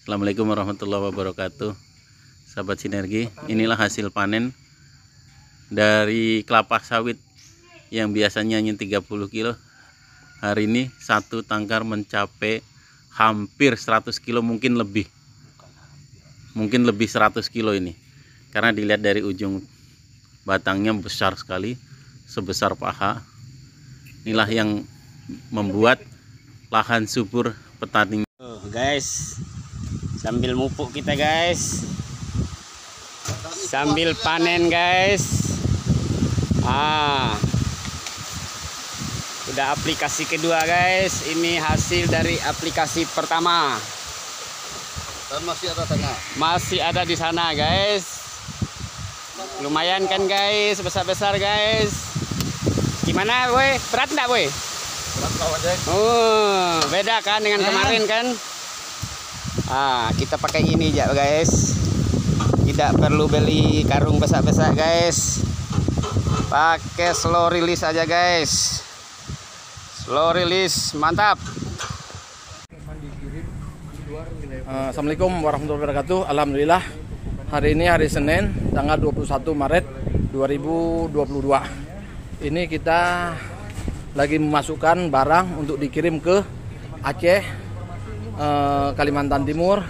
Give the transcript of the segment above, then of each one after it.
Assalamualaikum warahmatullahi wabarakatuh. Sahabat Sinergi, inilah hasil panen dari kelapa sawit yang biasanya hanya 30 kilo. Hari ini satu tangkar mencapai hampir 100 kilo, mungkin lebih 100 kilo ini. Karena dilihat dari ujung batangnya besar sekali, sebesar paha. Inilah yang membuat lahan subur petani. Guys, sambil mupuk kita guys, sambil panen guys. Udah aplikasi kedua guys. Ini hasil dari aplikasi pertama. Dan masih ada tengah. Masih ada di sana guys. Lumayan kan guys, besar-besar guys. Gimana boy? Berat enggak boy? Berat lawan Jack. Oh, beda kan dengan kemarin kan? Kita pakai ini aja guys. Tidak perlu beli karung besar-besar guys. Pakai slow release aja guys. Slow release, mantap. Assalamualaikum warahmatullahi wabarakatuh. Alhamdulillah, hari ini hari Senin tanggal 21 Maret 2022. Ini kita lagi memasukkan barang untuk dikirim ke Aceh, Kalimantan Timur,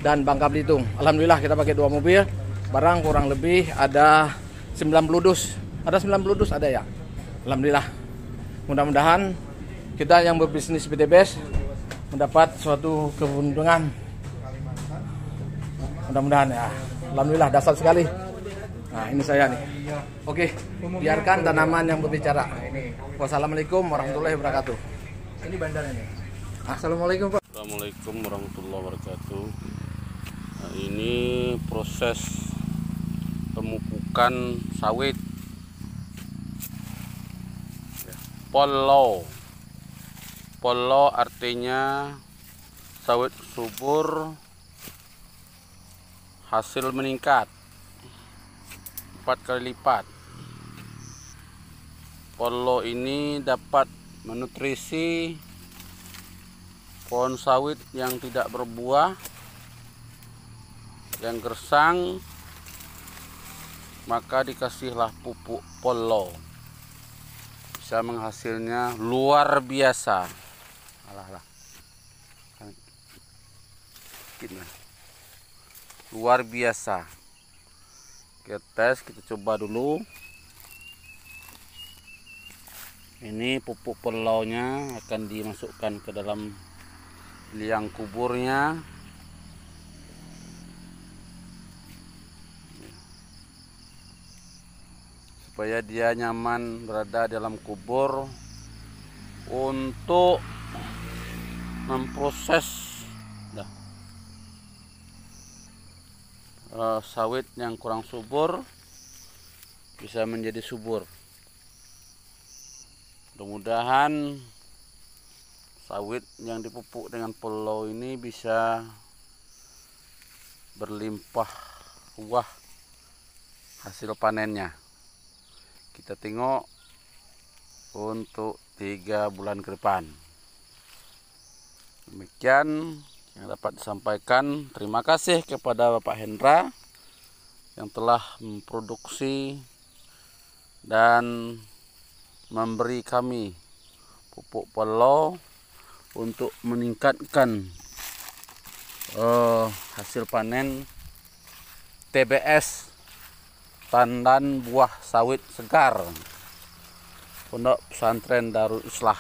dan Bangka Belitung. Alhamdulillah kita pakai 2 mobil. Barang kurang lebih ada 90 dus. Ada 90 dus ada ya. Alhamdulillah. Mudah-mudahan kita yang berbisnis PTBS mendapat suatu keuntungan. Mudah-mudahan ya. Alhamdulillah, dasar sekali. Nah, ini saya nih. Oke, biarkan tanaman yang berbicara. Wassalamualaikum warahmatullahi wabarakatuh. Ini bandar ini. Assalamualaikum Pak. Assalamualaikum warahmatullahi wabarakatuh. Nah, ini proses pemupukan sawit Polo. Polo artinya sawit subur, hasil meningkat 4 kali lipat. Polo ini dapat menutrisi pohon sawit yang tidak berbuah, yang gersang, maka dikasihlah pupuk Polo. Bisa menghasilnya luar biasa. Luar biasa. Kita tes, kita coba dulu. Ini pupuk Polonya akan dimasukkan ke dalam liang kuburnya. Supaya dia nyaman berada dalam kubur untuk memproses sawit yang kurang subur bisa menjadi subur. Mudah-mudahan sawit yang dipupuk dengan Polo ini bisa berlimpah ruah hasil panennya. Kita tengok untuk 3 bulan ke depan. Demikian yang dapat disampaikan. Terima kasih kepada Bapak Hendra yang telah memproduksi dan memberi kami pupuk Polo untuk meningkatkan hasil panen TBS, tandan buah sawit segar, Pondok Pesantren Darul Islah.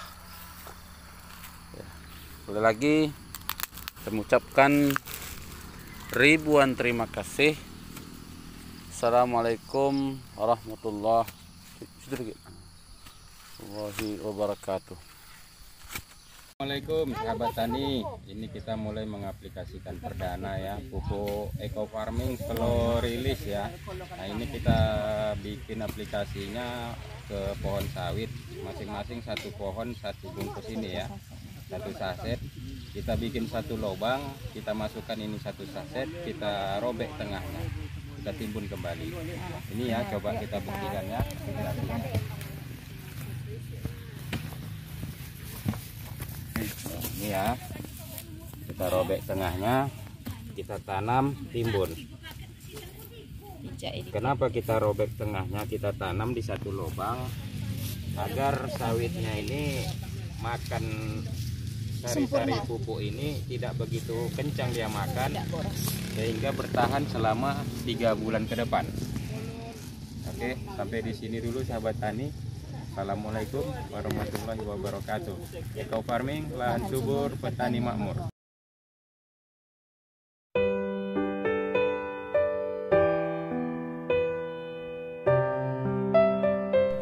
Sekali lagi saya mengucapkan ribuan terima kasih. Assalamualaikum warahmatullahi wabarakatuh. Assalamualaikum sahabat tani. Ini kita mulai mengaplikasikan perdana ya, pupuk eco farming slow release ya. Nah, ini kita bikin aplikasinya ke pohon sawit, masing-masing 1 pohon 1 bungkus ini ya, 1 saset. Kita bikin 1 lubang, kita masukkan ini 1 saset, kita robek tengahnya, kita timbun kembali. Ini ya, coba kita buktikan ya. Ini ya, kita robek tengahnya, kita tanam timbun. Kenapa kita robek tengahnya, kita tanam di satu lubang agar sawitnya ini makan sari-sari pupuk ini tidak begitu kencang dia makan, sehingga bertahan selama 3 bulan ke depan. Oke, sampai di sini dulu sahabat tani. Assalamualaikum warahmatullahi wabarakatuh. Eco farming, lahan subur, petani makmur.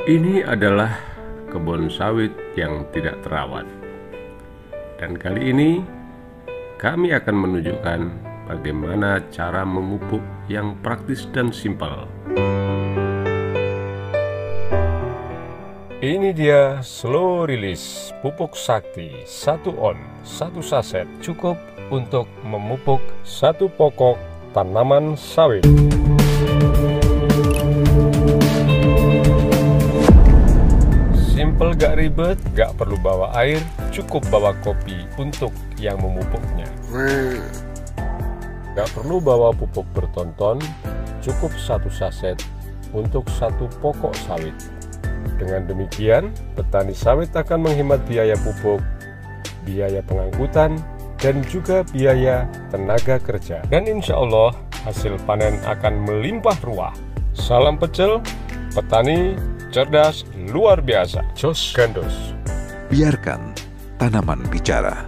Ini adalah kebun sawit yang tidak terawat. Dan kali ini kami akan menunjukkan bagaimana cara memupuk yang praktis dan simpel. Ini dia slow release pupuk sakti 1 on 1 saset, cukup untuk memupuk 1 pokok tanaman sawit. Simple, gak ribet, gak perlu bawa air, cukup bawa kopi untuk yang memupuknya. Gak perlu bawa pupuk bertonton, cukup 1 saset untuk 1 pokok sawit. Dengan demikian, petani sawit akan menghemat biaya pupuk, biaya pengangkutan, dan juga biaya tenaga kerja. Dan insya Allah, hasil panen akan melimpah ruah. Salam pecel, petani cerdas luar biasa. Jos Gandos. Biarkan tanaman bicara.